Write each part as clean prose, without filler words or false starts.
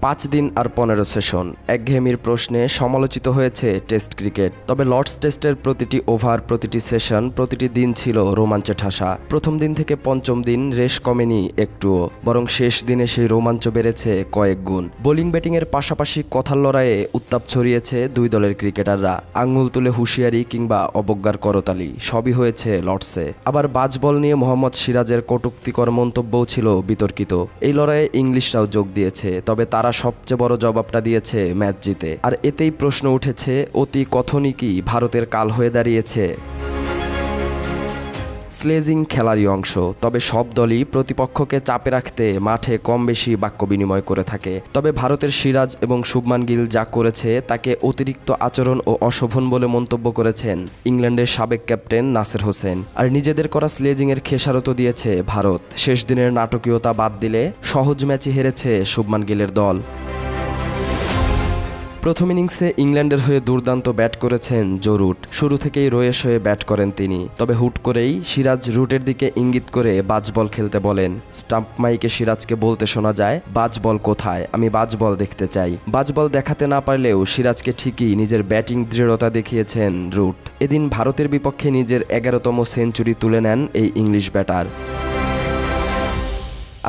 5 দিন আর 15 সেশন, একঘেয়েমির প্রশ্নে সমালোচিত হয়েছে টেস্ট ক্রিকেট। তবে লর্ডস টেস্টের প্রতিটি ওভার, প্রতিটি সেশন, প্রতিটি দিন ছিল রোমাঞ্চে ঠাসা। প্রথম দিন থেকে পঞ্চম দিন রেশ কমেনি একটুও, বরং শেষ দিনে সেই রোমাঞ্চ বেড়েছে কয়েক গুণ। বোলিং ব্যাটিংয়ের পাশাপাশি কথার লড়াইয়ে উত্তাপ ছড়িয়েছে দুই দলের ক্রিকেটাররা। আঙুল তুলে হুঁশিয়ারি কিংবা অবজ্ঞার করতালি সবই হয়েছে লর্ডসে। আবার বাজ বল নিয়ে মোহাম্মদ সিরাজের কটূক্তিকর মন্তব্যও ছিল বিতর্কিত। এই লড়াইয়ে ইংলিশরাও যোগ দিয়েছে, তবে তারা সবচেয়ে বড় জবাবটা দিয়েছে ম্যাচ জিতে। আর এতেই প্রশ্ন উঠেছে, অতি কথনই কি ভারতের কাল হয়ে দাঁড়িয়েছে? স্লেজিং খেলারই অংশ, তবে সব দলই প্রতিপক্ষকে চাপে রাখতে মাঠে কম বেশি বাক্য বিনিময় করে থাকে। তবে ভারতের সিরাজ এবং শুভমান গিল যা করেছে তাকে অতিরিক্ত আচরণ ও অশোভন বলে মন্তব্য করেছেন ইংল্যান্ডের সাবেক ক্যাপ্টেন নাসের হোসেন। আর নিজেদের করা স্লেজিংয়ের খেসারতও দিয়েছে ভারত। শেষ দিনের নাটকীয়তা বাদ দিলে সহজ ম্যাচই হেরেছে শুভমান গিলের দল। প্রথম ইনিংসে ইংল্যান্ডের হয়ে দুর্দান্ত ব্যাট করেছেন জো রুট। শুরু থেকেই রয়েস হয়ে ব্যাট করেন তিনি। তবে হুট করেই সিরাজ রুটের দিকে ইঙ্গিত করে বাজ বল খেলতে বলেন। স্টাম্প মাইকে সিরাজকে বলতে শোনা যায়, বাজ বল কোথায়, আমি বাজ বল দেখতে চাই। বাজ বল দেখাতে না পারলেও সিরাজকে ঠিকই নিজের ব্যাটিং দৃঢ়তা দেখিয়েছেন রুট। এদিন ভারতের বিপক্ষে নিজের 11তম সেঞ্চুরি তুলে নেন এই ইংলিশ ব্যাটার।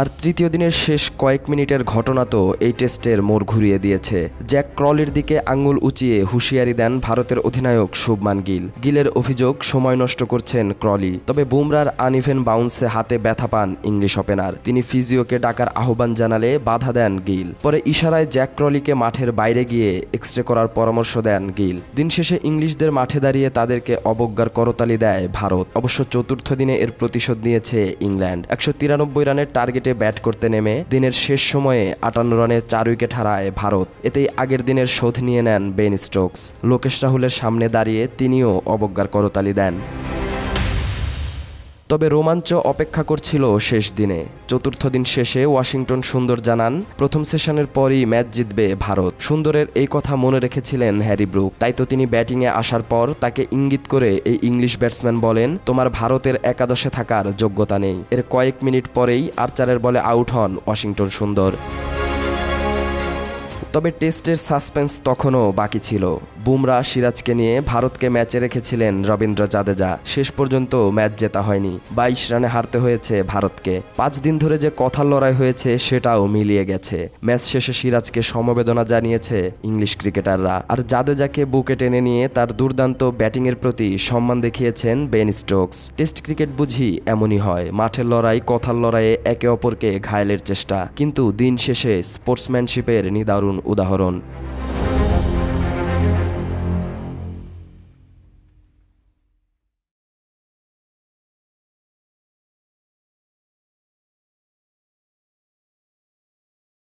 আর তৃতীয় দিনের শেষ কয়েক মিনিটের ঘটনা তো এই টেস্টের মোড় ঘুরিয়ে দিয়েছে। জ্যাক ক্রলির দিকে আঙুল উঁচিয়ে হুঁশিয়ারি দেন ভারতের অধিনায়ক শুভমান গিল। গিলের অভিযোগ, সময় নষ্ট করছেন ক্রলি। তবে বুমরার আনইভেন বাউন্সে হাতে ব্যথা পান ইংলিশ ওপেনার। তিনি ফিজিওকে ডাকার আহ্বান জানালে বাধা দেন গিল। পরে ইশারায় জ্যাক ক্রলিকে মাঠের বাইরে গিয়ে এক্সরে করার পরামর্শ দেন গিল। দিন শেষে ইংলিশদের মাঠে দাঁড়িয়ে তাদেরকে অবজ্ঞার করতালি দেয় ভারত। অবশ্য চতুর্থ দিনে এর প্রতিশোধ নিয়েছে ইংল্যান্ড। 193 রানের টার্গেটে ব্যাট করতে নেমে দিনের শেষ সময়ে 58 রানে 4 উইকেট হারায় ভারত। এতেই আগের দিনের শোধ নিয়ে নেন বেন স্টোকস। লোকেশ রাহুলের সামনে দাঁড়িয়ে তিনিও অবজ্ঞার করতালি দেন। তবে রোমাঞ্চ অপেক্ষা করছিল শেষ দিনে। চতুর্থ দিন শেষে ওয়াশিংটন সুন্দর জানান, প্রথম সেশনের পরই ম্যাচ জিতবে ভারত। সুন্দরের এই কথা মনে রেখেছিলেন হ্যারি ব্রুক। তাই তো তিনি ব্যাটিংয়ে আসার পর তাকে ইঙ্গিত করে এই ইংলিশ ব্যাটসম্যান বলেন, তোমার ভারতের একাদশে থাকার যোগ্যতা নেই। এর কয়েক মিনিট পরেই আর্চারের বলে আউট হন ওয়াশিংটন সুন্দর। তবে টেস্টের সাসপেন্স তখনও বাকি ছিল। বুমরা সিরাজকে নিয়ে ভারতকে ম্যাচে রেখেছিলেন রবীন্দ্র জাদেজা। শেষ পর্যন্ত ম্যাচ জেতা হয়নি। 22 রানে হারতে হয়েছে ভারতকে। 5 দিন ধরে যে কথার লড়াই হয়েছে সেটাও মিলিয়ে গেছে। ম্যাচ শেষে সিরাজকে সমবেদনা জানিয়েছে ইংলিশ ক্রিকেটাররা। আর জাদেজাকে বুকে টেনে নিয়ে তার দুর্দান্ত ব্যাটিংয়ের প্রতি সম্মান দেখিয়েছেন বেন স্টোকস। টেস্ট ক্রিকেট বুঝি এমনই হয়, মাঠের লড়াই, কথার লড়াইয়ে একে অপরকে ঘায়েলের চেষ্টা, কিন্তু দিন শেষে স্পোর্টসম্যানশিপের নিদারুণ উদাহরণ।